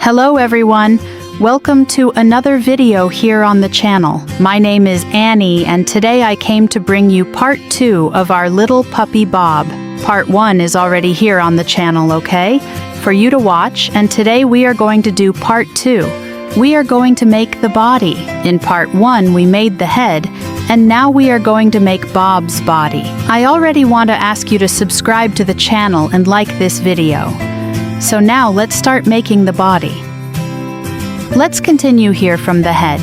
Hello everyone, welcome to another video here on the channel. My name is Annie and today I came to bring you part 2 of our little puppy Bob. Part 1 is already here on the channel, okay? For you to watch, and today we are going to do part 2. We are going to make the body. In part 1 we made the head, and now we are going to make Bob's body. I already want to ask you to subscribe to the channel and like this video. So now let's start making the body. Let's continue here from the head.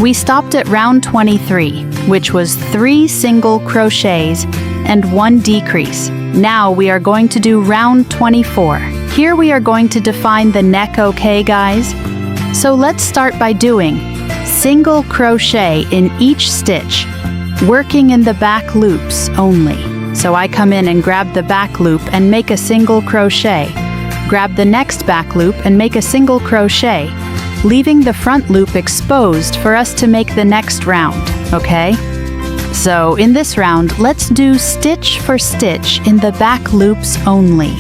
We stopped at round 23, which was 3 single crochets and 1 decrease. Now we are going to do round 24. Here we are going to define the neck, okay guys? So let's start by doing single crochet in each stitch, working in the back loops only. So I come in and grab the back loop and make a single crochet. Grab the next back loop and make a single crochet, leaving the front loop exposed for us to make the next round, okay? So in this round, let's do stitch for stitch in the back loops only.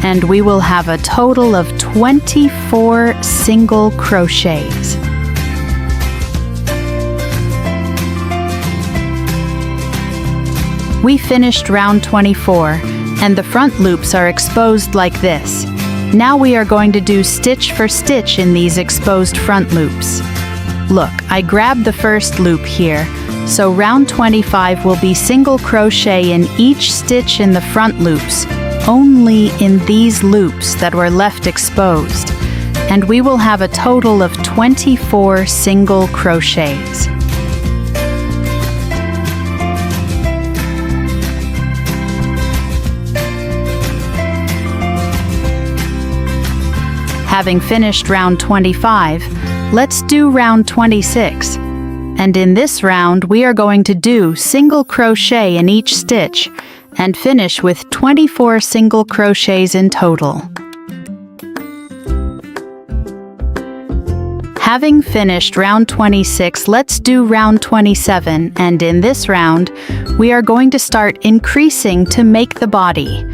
And we will have a total of 24 single crochets. We finished round 24, and the front loops are exposed like this. Now we are going to do stitch for stitch in these exposed front loops. Look, I grabbed the first loop here, so round 25 will be single crochet in each stitch in the front loops, only in these loops that were left exposed, and we will have a total of 24 single crochets. Having finished round 25, let's do round 26. And in this round, we are going to do single crochet in each stitch and finish with 24 single crochets in total. Having finished round 26, let's do round 27, and in this round, we are going to start increasing to make the body.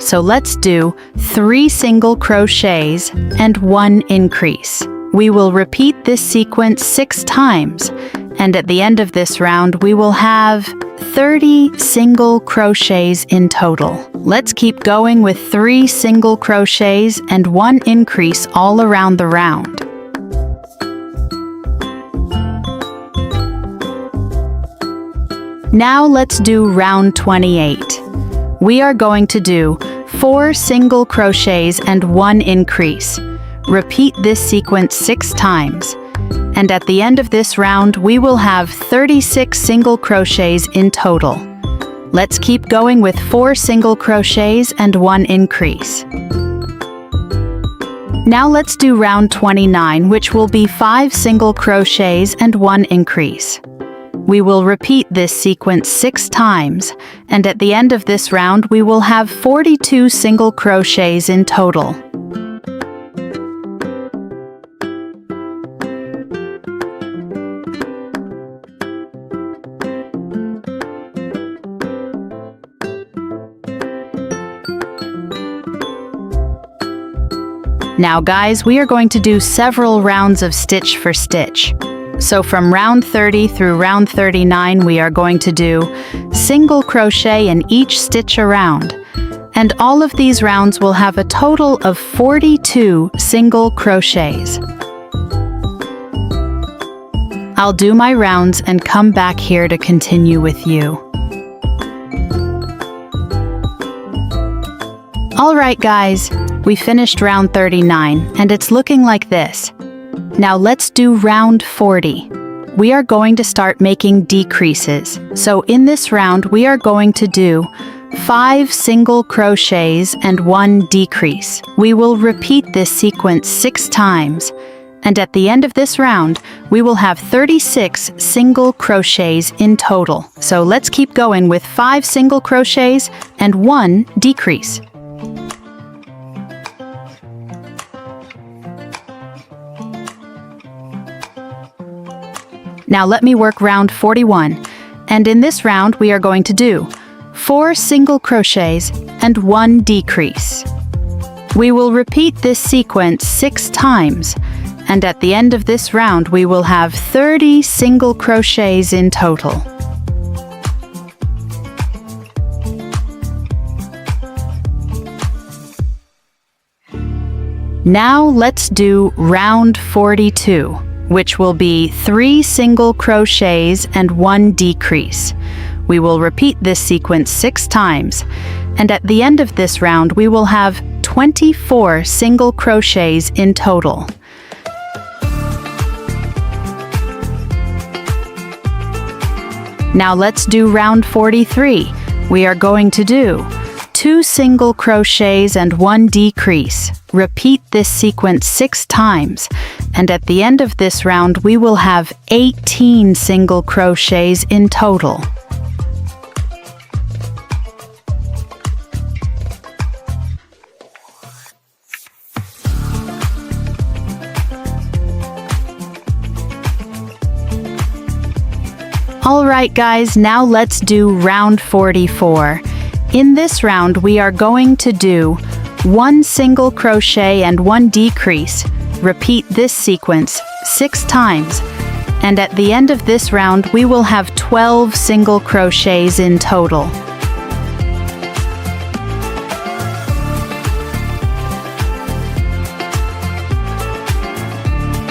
So let's do 3 single crochets and 1 increase. We will repeat this sequence 6 times, and at the end of this round, we will have 30 single crochets in total. Let's keep going with 3 single crochets and 1 increase all around the round. Now let's do round 28. We are going to do 4 single crochets and 1 increase. Repeat this sequence 6 times. And at the end of this round, we will have 36 single crochets in total. Let's keep going with 4 single crochets and 1 increase. Now let's do round 29, which will be 5 single crochets and 1 increase. We will repeat this sequence 6 times, and at the end of this round, we will have 42 single crochets in total. Now guys, we are going to do several rounds of stitch for stitch. So from round 30 through round 39, we are going to do single crochet in each stitch around. And all of these rounds will have a total of 42 single crochets. I'll do my rounds and come back here to continue with you. Alright guys, we finished round 39, and it's looking like this. Now let's do round 40. We are going to start making decreases. So in this round, we are going to do 5 single crochets and 1 decrease. We will repeat this sequence 6 times. And at the end of this round, we will have 36 single crochets in total. So let's keep going with 5 single crochets and 1 decrease. Now let me work round 41, and in this round we are going to do 4 single crochets and 1 decrease. We will repeat this sequence 6 times, and at the end of this round we will have 30 single crochets in total. Now let's do round 42, which will be 3 single crochets and 1 decrease. We will repeat this sequence 6 times, and at the end of this round we will have 24 single crochets in total. Now let's do round 43. We are going to do 2 single crochets and 1 decrease. Repeat this sequence 6 times, and at the end of this round we will have 18 single crochets in total. Alright guys, now let's do round 44. In this round we are going to do 1 single crochet and 1 decrease. Repeat this sequence 6 times, and at the end of this round we will have 12 single crochets in total.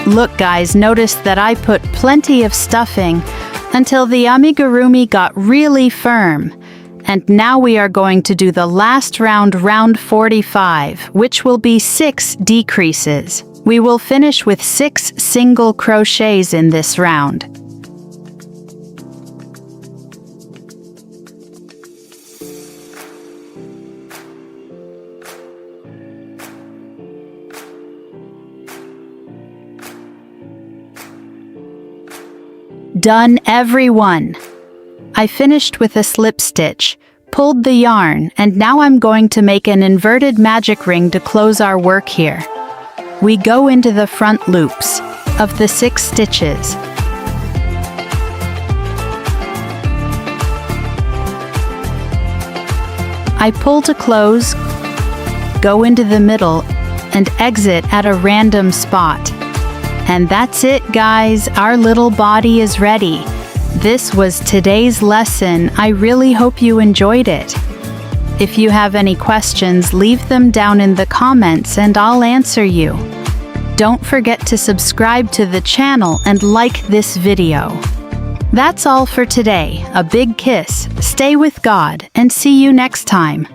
Look guys, notice that I put plenty of stuffing until the amigurumi got really firm. And now we are going to do the last round, round 45, which will be 6 decreases. We will finish with 6 single crochets in this round. Done, everyone! I finished with a slip stitch, pulled the yarn, and now I'm going to make an inverted magic ring to close our work here. We go into the front loops of the 6 stitches. I pull to close, go into the middle, and exit at a random spot. And that's it, guys, our little body is ready. This was today's lesson. I really hope you enjoyed it. If you have any questions, leave them down in the comments and I'll answer you. Don't forget to subscribe to the channel and like this video. That's all for today. A big kiss, stay with God, and see you next time.